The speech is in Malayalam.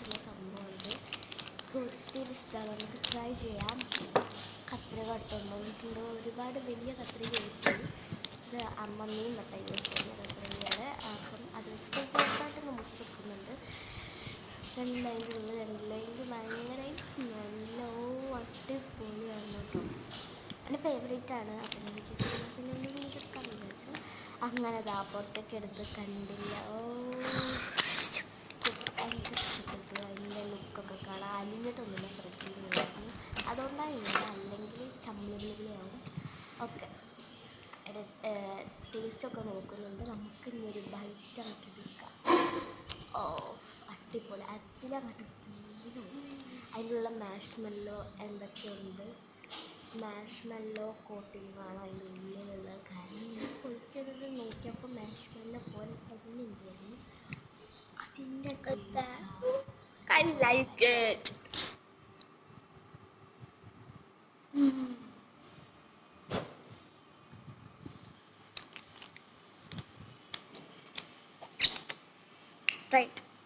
പറ്റുന്ന സംഭവമുണ്ട്. ഒത്തിരി ഇഷ്ടമാണ്. നമുക്ക് ട്രൈ ചെയ്യാം. കത്രിക എടുത്തുകൊണ്ടിട്ടുണ്ട്. ഒരുപാട് വലിയ കത്രിക കിട്ടി. ഇത് അമ്മമ്മയും മറ്റേ യൂസ് ചെയ്യുന്ന കത്രികയാണ്. അപ്പം അത് വെച്ചിട്ട് ചെറുതായിട്ട് മുറിച്ച് വെക്കുന്നുണ്ട്. രണ്ട് ലൈനിൽ ഭയങ്കര നല്ല അടിപൊളിയാണ് കേട്ടോ. എൻ്റെ ഫേവറേറ്റാണ്. അപ്പം ഞാൻ പിന്നെ ഒന്ന് വീടെടുക്കാൻ വിചാരിച്ചു. അങ്ങനെ ദാ പുറത്തേക്ക് എടുത്ത് കണ്ടില്ല. ഭയങ്കര ഇഷ്ടപ്പെട്ടു. അതിൻ്റെ ലുക്കൊക്കെ കാണാൻ അലിഞ്ഞിട്ടൊന്നുമില്ല. ഫ്രിഡ്ജിൽ വിളിക്കുന്നു. അതുകൊണ്ടാണ് ഇങ്ങനെ, അല്ലെങ്കിൽ ചമ്മലിയാവും. ഓക്കെ, ടേസ്റ്റൊക്കെ നോക്കുന്നുണ്ട്. നമുക്ക് ഇനി ഒരു ബൈറ്റ് ആക്കി എടുക്കാം. ഓ അടിപൊളി. അതിലങ്ങോട്ട് അതിലുള്ള മാഷ്മെല്ലോ എന്തൊക്കെയുണ്ട്. മാഷ്മെല്ലോ കോട്ടിങ്ങാണ് അതിൻ്റെ ഉള്ളിലുള്ളത്. കാരണം ഞാൻ പൊളിച്ചത് നോക്കിയപ്പോൾ മാഷ്മെല്ലോ പോലെ തന്നെ ഉണ്ടായിരുന്നു. അതിൻ്റെ I like it. Right.